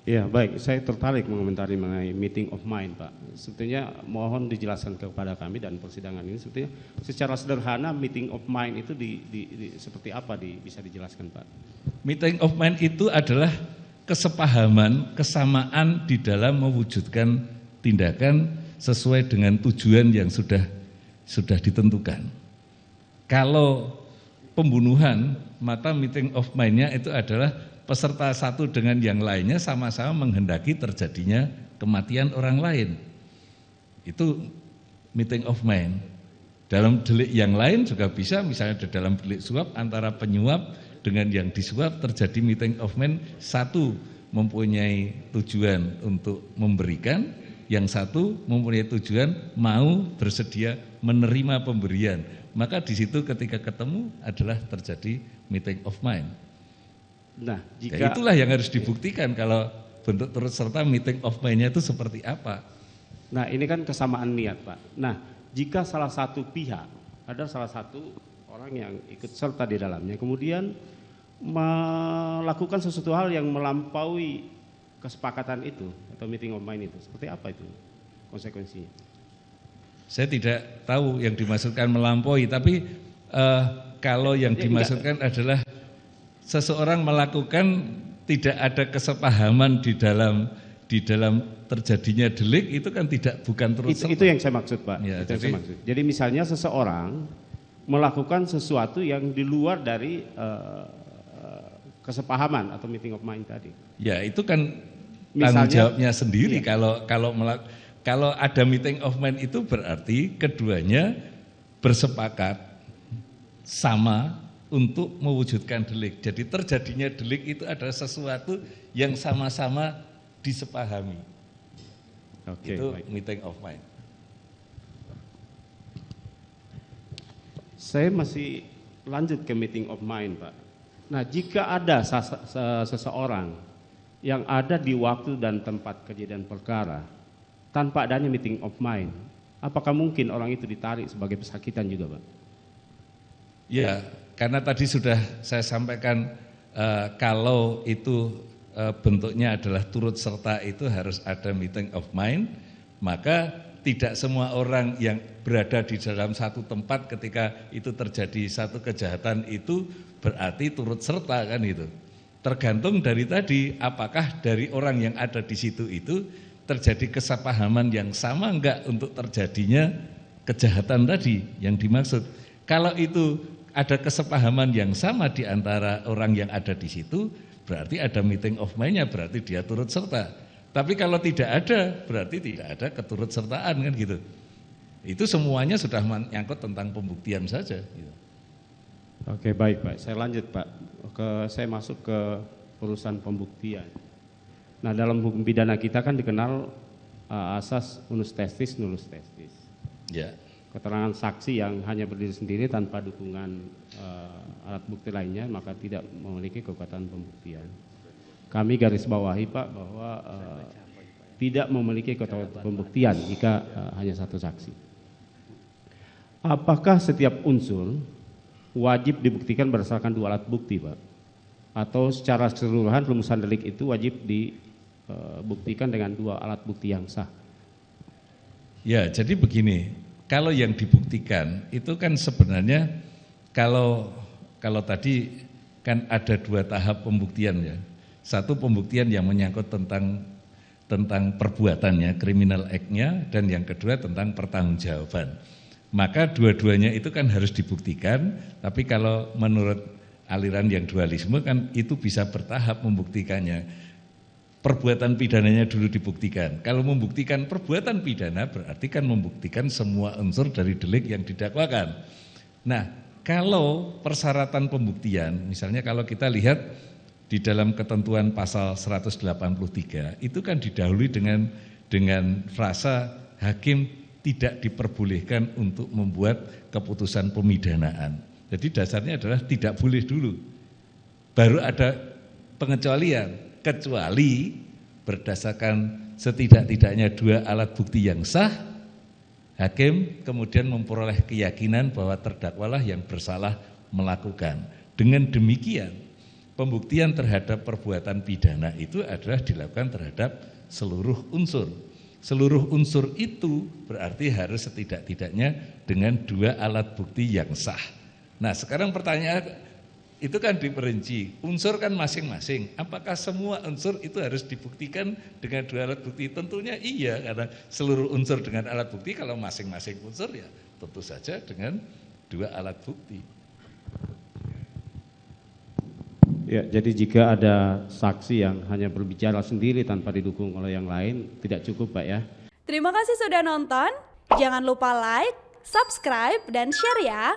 Ya, baik. Saya tertarik mengomentari mengenai meeting of mind, Pak. Sebetulnya mohon dijelaskan kepada kami dan persidangan ini sebetulnya secara sederhana meeting of mind itu seperti apa bisa dijelaskan, Pak? Meeting of mind itu adalah kesepahaman, kesamaan di dalam mewujudkan tindakan sesuai dengan tujuan yang sudah ditentukan. Kalau pembunuhan, maka meeting of mind-nya itu adalah peserta satu dengan yang lainnya sama-sama menghendaki terjadinya kematian orang lain. Itu meeting of mind. Dalam delik yang lain juga bisa, misalnya dalam delik suap antara penyuap dengan yang disuap terjadi meeting of mind, satu mempunyai tujuan untuk memberikan, yang satu mempunyai tujuan mau bersedia menerima pemberian. Maka di situ ketika ketemu adalah terjadi meeting of mind. Nah, ya, itulah yang harus dibuktikan kalau bentuk turut serta meeting of mind-nya itu seperti apa. Nah, ini kan kesamaan niat, Pak. Nah, jika salah satu pihak, ada salah satu orang yang ikut serta di dalamnya, kemudian melakukan sesuatu hal yang melampaui kesepakatan itu atau meeting of mind itu, seperti apa itu konsekuensinya? Saya tidak tahu yang dimaksudkan melampaui, tapi kalau yang dimaksudkan adalah seseorang melakukan tidak ada kesepahaman di dalam terjadinya delik, itu kan bukan turut serta. Itu yang saya maksud, Pak. Ya, itu yang saya maksud. Jadi misalnya seseorang melakukan sesuatu yang di luar dari kesepahaman atau meeting of mind tadi. Ya, itu kan tanggung jawabnya sendiri. Iya. Kalau ada meeting of mind itu berarti keduanya bersepakat sama untuk mewujudkan delik. Jadi terjadinya delik itu adalah sesuatu yang sama-sama disepahami. Oke, itu baik. Meeting of mind. Saya masih lanjut ke meeting of mind, Pak. Nah, jika ada seseorang yang ada di waktu dan tempat kejadian perkara tanpa adanya meeting of mind, apakah mungkin orang itu ditarik sebagai pesakitan juga, Pak? Ya, karena tadi sudah saya sampaikan kalau itu bentuknya adalah turut serta itu harus ada meeting of mind, maka tidak semua orang yang berada di dalam satu tempat ketika itu terjadi satu kejahatan itu berarti turut serta kan itu. Tergantung dari tadi apakah dari orang yang ada di situ itu terjadi kesepahaman yang sama enggak untuk terjadinya kejahatan tadi yang dimaksud. Kalau itu ada kesepahaman yang sama di antara orang yang ada di situ, berarti ada meeting of mind-nya, berarti dia turut serta. Tapi kalau tidak ada, berarti tidak ada keturut sertaan kan gitu. Itu semuanya sudah menyangkut tentang pembuktian saja. Gitu. Oke, baik, Pak. Saya lanjut, Pak. Saya masuk ke urusan pembuktian. Nah, dalam hukum pidana kita kan dikenal asas unus testis, nullus testis. Ya. Keterangan saksi yang hanya berdiri sendiri tanpa dukungan alat bukti lainnya maka tidak memiliki kekuatan pembuktian. Kami garis bawahi, Pak, bahwa tidak memiliki kekuatan pembuktian jika hanya satu saksi. Apakah setiap unsur wajib dibuktikan berdasarkan dua alat bukti, Pak? Atau secara keseluruhan rumusan delik itu wajib dibuktikan dengan dua alat bukti yang sah? Ya, jadi begini. Kalau yang dibuktikan itu kan sebenarnya kalau tadi kan ada dua tahap pembuktian ya. Satu pembuktian yang menyangkut tentang perbuatannya, criminal act-nya, dan yang kedua tentang pertanggungjawaban. Maka dua-duanya itu kan harus dibuktikan, tapi kalau menurut aliran yang dualisme kan itu bisa bertahap membuktikannya. Perbuatan pidananya dulu dibuktikan. Kalau membuktikan perbuatan pidana berarti kan membuktikan semua unsur dari delik yang didakwakan. Nah, kalau persyaratan pembuktian, misalnya kalau kita lihat di dalam ketentuan pasal 183 itu kan didahului dengan frasa hakim tidak diperbolehkan untuk membuat keputusan pemidanaan. Jadi dasarnya adalah tidak boleh dulu. Baru ada pengecualian. Kecuali berdasarkan setidak-tidaknya dua alat bukti yang sah, hakim kemudian memperoleh keyakinan bahwa terdakwalah yang bersalah melakukan. Dengan demikian, pembuktian terhadap perbuatan pidana itu adalah dilakukan terhadap seluruh unsur. Seluruh unsur itu berarti harus setidak-tidaknya dengan 2 alat bukti yang sah. Nah, sekarang pertanyaan itu kan diperinci, unsur kan masing-masing. Apakah semua unsur itu harus dibuktikan dengan 2 alat bukti? Tentunya iya, karena seluruh unsur dengan alat bukti, kalau masing-masing unsur ya tentu saja dengan 2 alat bukti. Ya, jadi jika ada saksi yang hanya berbicara sendiri tanpa didukung oleh yang lain, tidak cukup Pak ya. Terima kasih sudah nonton. Jangan lupa like, subscribe, dan share ya.